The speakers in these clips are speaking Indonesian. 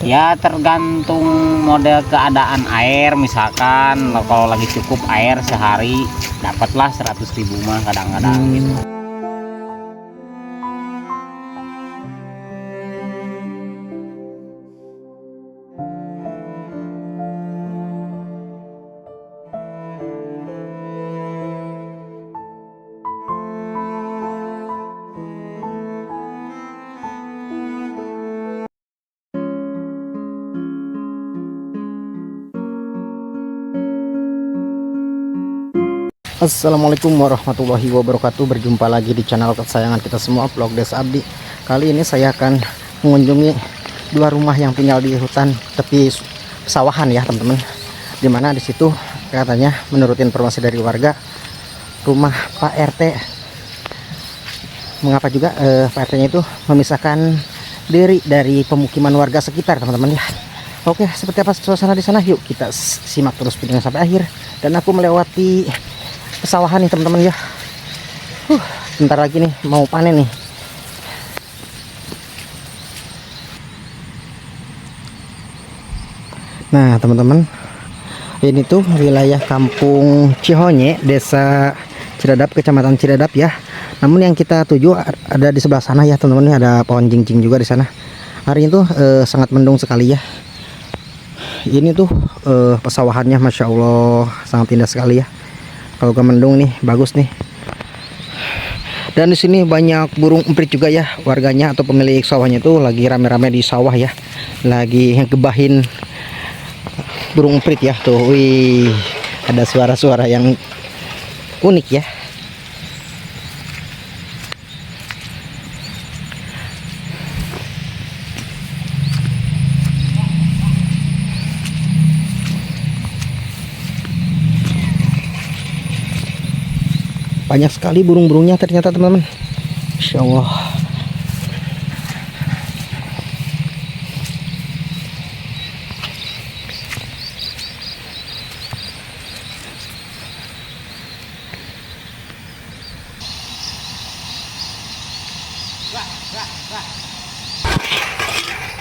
Ya tergantung model keadaan air, misalkan kalau lagi cukup air sehari dapatlah 100.000 mah kadang-kadang gitu. Assalamualaikum warahmatullahi wabarakatuh. Berjumpa lagi di channel kesayangan kita semua, Vlog Desa Abdi. Kali ini saya akan mengunjungi dua rumah yang tinggal di hutan tepi pesawahan ya teman-teman. Dimana di situ katanya menurut informasi dari warga, rumah Pak RT, mengapa juga Pak RT-nya itu memisahkan diri dari pemukiman warga sekitar teman-teman ya. Oke, seperti apa suasana di sana? Yuk kita simak terus videonya sampai akhir. Dan aku melewati pesawahan nih teman-teman ya. Bentar lagi nih mau panen nih. Nah teman-teman, ini tuh wilayah kampung Cihonye, desa Ciradap, kecamatan Ciradap ya. Namun yang kita tuju ada di sebelah sana ya teman-teman. Ada pohon jinjing juga di sana. Hari itu sangat mendung sekali ya. Ini tuh pesawahannya masya Allah sangat indah sekali ya. Kalau gak mendung nih bagus nih. Dan di sini banyak burung emprit juga ya. Warganya atau pemilik sawahnya itu lagi rame-rame di sawah ya. Lagi ngebahin burung emprit ya. Tuh, wih, ada suara-suara yang unik ya. Banyak sekali burung-burungnya ternyata teman-teman. Insya Allah.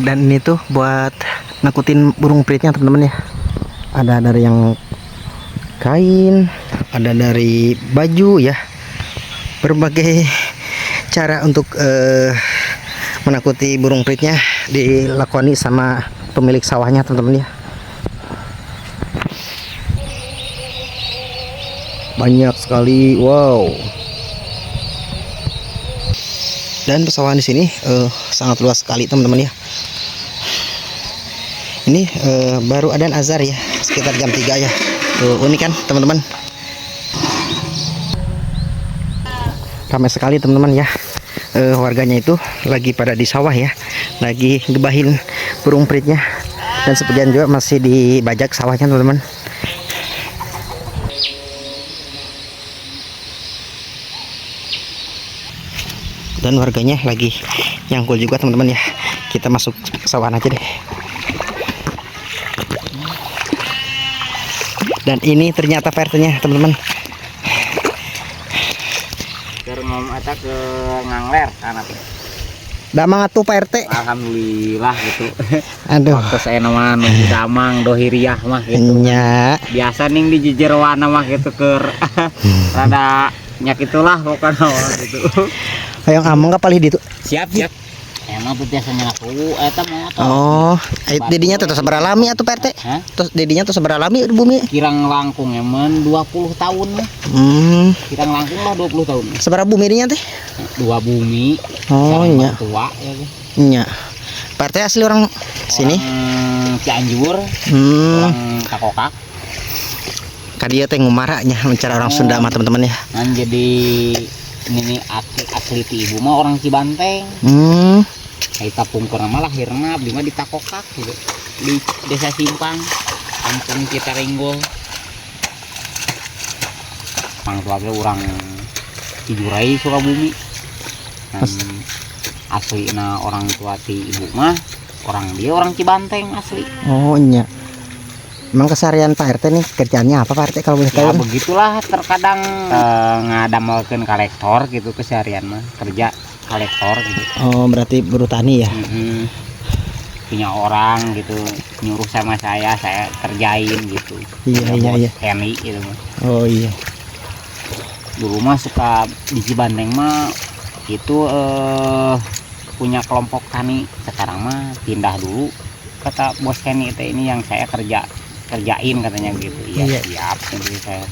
Dan ini tuh buat nakutin burung peritnya teman-teman ya. Ada dari yang kain, ada dari baju ya. Berbagai cara untuk menakuti burung peritnya dilakoni sama pemilik sawahnya teman-teman ya. Banyak sekali, wow. Dan pesawahan di sini sangat luas sekali teman-teman ya. Ini baru adzan azhar ya, sekitar jam 3 ya. Tuh, unik kan teman-teman. Ramai sekali teman-teman ya. Warganya itu lagi pada di sawah ya, lagi ngebahin burung peritnya. Dan sebagian juga masih dibajak sawahnya teman-teman. Dan warganya lagi nyangkul juga teman-teman ya. Kita masuk sawahan aja deh. Dan ini ternyata PRT-nya teman-teman. Ngom eta ke ngangler karena Damang atuh Pak RT. Alhamdulillah gitu. Aduh. Waktu saya nama nuju damang dohiriah mah gitu. Nya. Biasa ning di jejeroan mah gitu keur rada nyak itulah pokoknya gitu. Hayang amang ka palih ditu. Siap. Emang tuh biasanya aku eta motor. Oh, dedinya tuh sabaraha lami atuh Pak RT? Terus dedinya tuh sabaraha lami bumi? Kirang langkung emang 20 tahun mah. Kirang langkung lah 20 tahun. Sabaraha bumi dinya teh? 2 bumi. Oh, nya. Tua ya. Nya. Pak RT asli orang sini? Cianjur. Orang Kakokak. Kadieu teh ngumaranya mencara orang Sunda mah teman-teman ya. Kan jadi ini asli ti ibu mah orang Cibanteng. Kita pungkur nama lahirna abdi mah di Takokak gitu. Di Desa Simpang, Kampung Citaringgol. Mang tua ge urang Cijurai Sukabumi. Dan aslina orang tua ti ibu mah dia orang Cibanteng asli. Oh nya. Emang keseharian Pak RT nih kerjaannya apa Pak RT kalau boleh tahu? Ya begitulah terkadang ngadamelkeun kolektor gitu keseharian mah kerja kolektor gitu. Oh berarti buruh tani ya? punya orang gitu nyuruh sama saya kerjain gitu. Iya, Ya, iya, bos iya. Henny gitu. Oh iya. Dulu mah suka di Cibandeng mah itu punya kelompok tani. Sekarang mah pindah dulu, kata bos Henny itu, ini yang saya kerjain katanya gitu. Iya, Iya. siap gitu saya.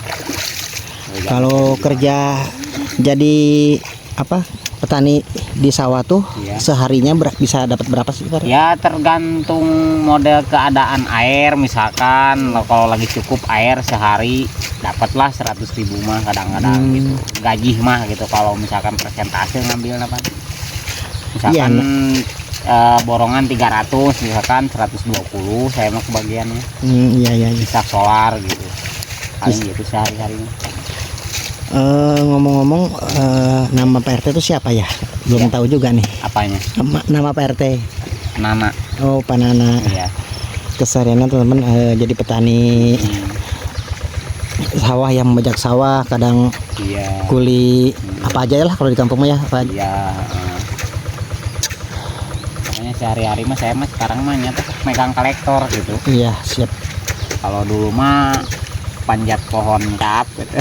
Kalau kerja jadi apa petani di sawah tuh Iya. seharinya bisa dapat berapa sih Pak? Ya tergantung model keadaan air, misalkan kalau lagi cukup air sehari dapatlah 100.000 mah kadang-kadang gitu. Gaji mah gitu kalau misalkan persentase ngambil apa? Misalkan borongan 300, misalkan 120 saya mah kebagiannya. Iya, iya, iya. Bisa solar gitu. Paling gitu sehari-harinya. Ngomong-ngomong, nama Pak RT itu siapa ya? Belum tahu juga nih. Apanya? Nama Pak RT. Nana. Oh, Pak Nana. Iya. Kesehariannya teman-teman jadi petani sawah yang membajak sawah, kadang Iya. kuli apa aja lah kalau di kampung mah ya. Apa aja. Iya. Makanya sehari-hari mah saya mah sekarang mah nyata megang kolektor gitu. Iya, siap. Kalau dulu mah panjat pohon kap gitu.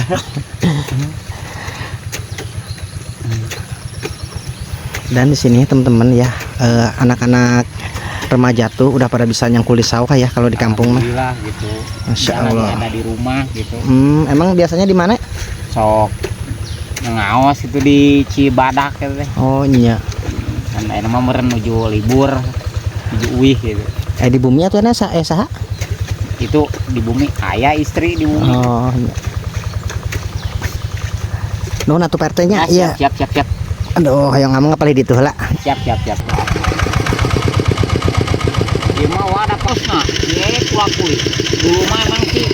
Dan di sini teman-teman ya, anak-anak remaja tuh udah pada bisa nyangkul di sawah ya kalau di kampung mah. Alhamdulillah gitu. Masya Dia lagi Allah. ada di rumah gitu. Emang biasanya di mana? Sok ngaos itu di Cibadak gitu deh. Oh iya. Kan ayeuna mah meureun nuju libur, nuju uih gitu. Di bumi atuh na saha? Itu di bumi ayah istri di bumi. Oh iya. Nuhun atuh Pak RT-nya. Iya. Siap. Aduh, hayang ngomong apa di ditu heula. Siap. Ieu mah wadah posna, ye kuakui. Dulu mah emang sih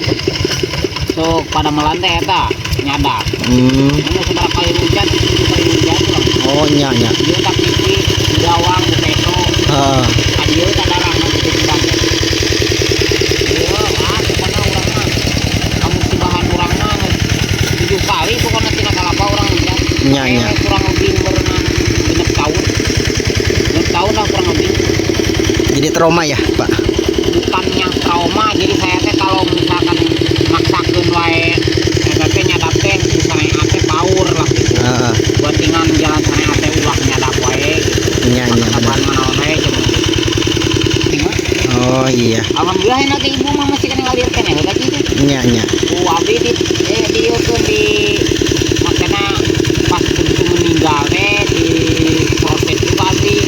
sok pada melantai eta nyadak. Ini seberapa kali hujan, 7 kali hujan lah. Oh iya. Dia tak pipi, gawang, beto. Adieu tak darah nanti di Cibanten. Iya, pokoknya orang mah. Kamu si bahan orang mah 7 kali pokoknya tina kalapa orang hujan. Iya. Kurang lebih berenang 6 tahun. 6 tahun lah kurang lebih. Jadi trauma ya, Pak? Bukannya trauma, jadi saya teh kalau misalkan maksakeun wae eta teh nyadap teh misalnya ate power lah gitu. Buat tinggal jalan sana ate ulah nyadap wae gitu. Iya, benar. Mana wae cuma. Oh iya. Alhamdulillah enak teh ibu mah masih kena ngalir keneh heula kitu. Iya. Abdi di ieukeun di makana pas begitu meninggal teh di proses juga abdi.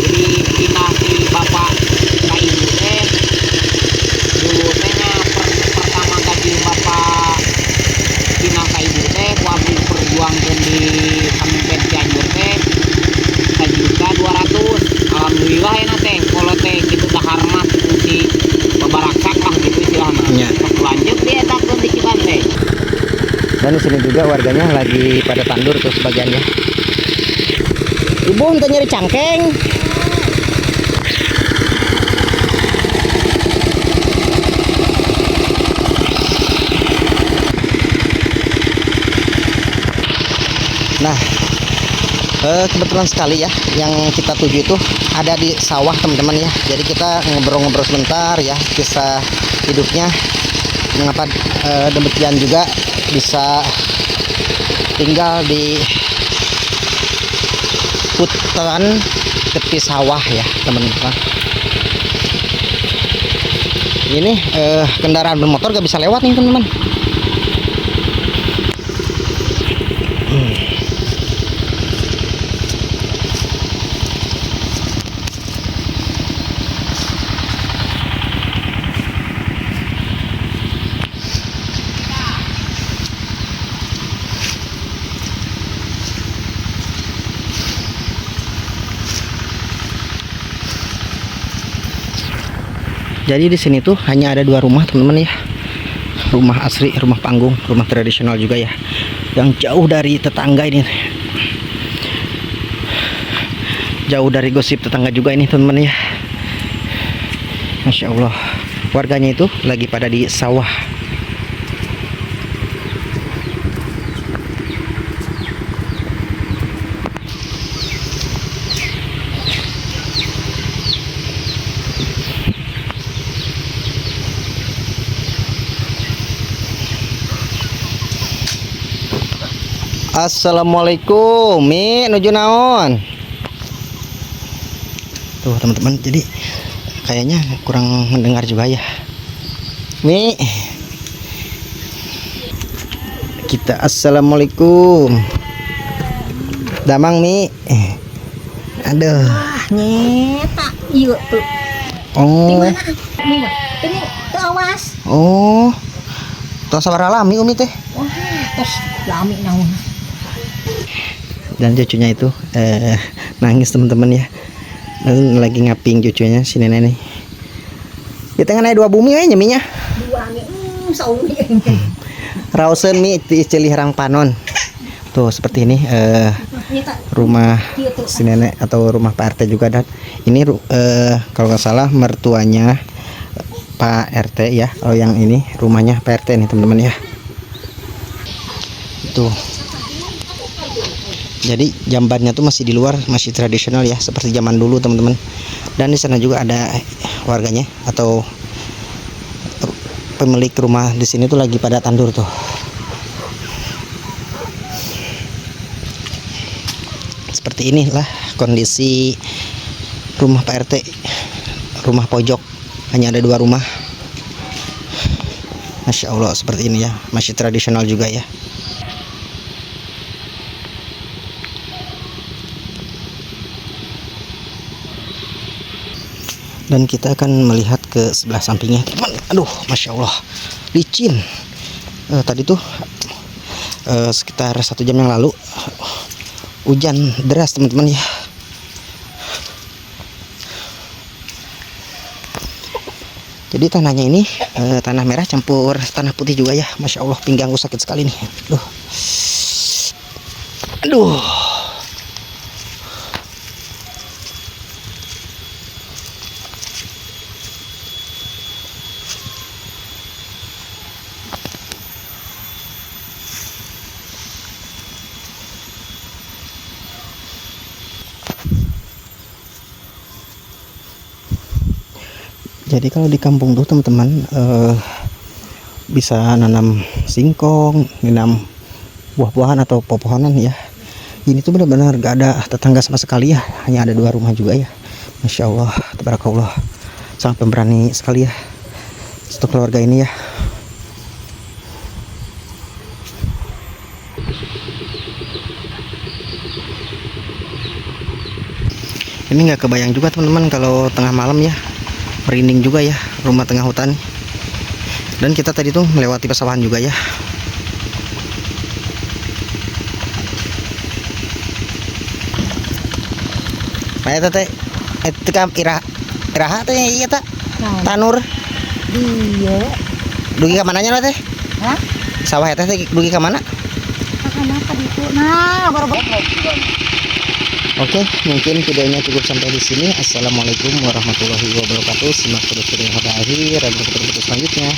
Jadi pindah di bapak ka ibu teh. Dulu tehnya pertama gaji bapak pindah ka ibu teh ku abdi perjuangkeun di Kabupaten Cianjur teh 1.200.000. Alhamdulillah enak teh kalau teh kitu dahar mah fungsi babaraksak lah gitu istilahna. Iya. Lanjut dia etakeun di Cibandeng. Dan di sini juga warganya lagi pada tandur tuh sebagiannya. Ibu entah nyari cangkeng. Nah, kebetulan sekali ya yang kita tuju itu ada di sawah teman-teman ya. Jadi kita ngobrol-ngobrol sebentar ya kisah hidupnya, mengapa demikian juga bisa tinggal di hutan tepi sawah ya teman-teman. Ini kendaraan bermotor gak bisa lewat nih teman-teman. Jadi di sini tuh hanya ada 2 rumah teman-teman ya. Rumah asli, rumah panggung, rumah tradisional juga ya. Yang jauh dari tetangga ini. Jauh dari gosip tetangga juga ini teman-teman ya. Masya Allah. Warganya itu lagi pada di sawah. Assalamualaikum, Mi, nuju naon? Tuh teman-teman, jadi kayaknya kurang mendengar juga ya. Mi, kita assalamualaikum. Damang Mi. Aduh. Nyeta iya tuh. Oh. Ini tuh awas. Oh. Tos sabar alami Umi teh. Wah, terus lami naon. Dan cucunya itu nangis teman-teman ya. Dan lagi ngaping cucunya si nenek nih. Di tengah naik dua bumi kayaknya Mi nya. Dua nih, sauni. Rausen Mi istilah rang panon. Tuh seperti ini rumah si nenek atau rumah Pak RT juga. Dan ini kalau nggak salah mertuanya Pak RT ya. Oh yang ini rumahnya Pak RT nih teman-teman ya. Tuh. Jadi jambannya tuh masih di luar, masih tradisional ya seperti zaman dulu teman-teman. Dan di sana juga ada warganya atau pemilik rumah di sini tuh lagi pada tandur tuh. Seperti inilah kondisi rumah Pak RT, rumah pojok, hanya ada 2 rumah. Masya Allah seperti ini ya, masih tradisional juga ya. Dan kita akan melihat ke sebelah sampingnya. Aduh, Masya Allah, licin. Tadi tuh sekitar 1 jam yang lalu hujan deras teman-teman ya. Jadi tanahnya ini tanah merah campur tanah putih juga ya. Masya Allah, pinggangku sakit sekali nih. Aduh. Jadi kalau di kampung tuh teman-teman bisa nanam singkong, nanam buah-buahan atau pepohonan ya. Ini tuh benar-benar gak ada tetangga sama sekali ya, hanya ada 2 rumah juga ya. Masya Allah, tabarakallah, sangat pemberani sekali ya untuk keluarga ini ya. Ini nggak kebayang juga teman-teman kalau tengah malam ya. Merinding juga ya rumah tengah hutan. Dan kita tadi tuh melewati pesawahan juga ya. Kayak teh itu kan iraha teh iya tak tanur Iya. dugi ke mananya teh? Hah? Sawah teh dugi ke mana? Kenapa itu? Nah, baru. Oke, mungkin videonya cukup sampai di sini. Assalamualaikum warahmatullahi wabarakatuh. Simak terus video pada akhir dan video selanjutnya.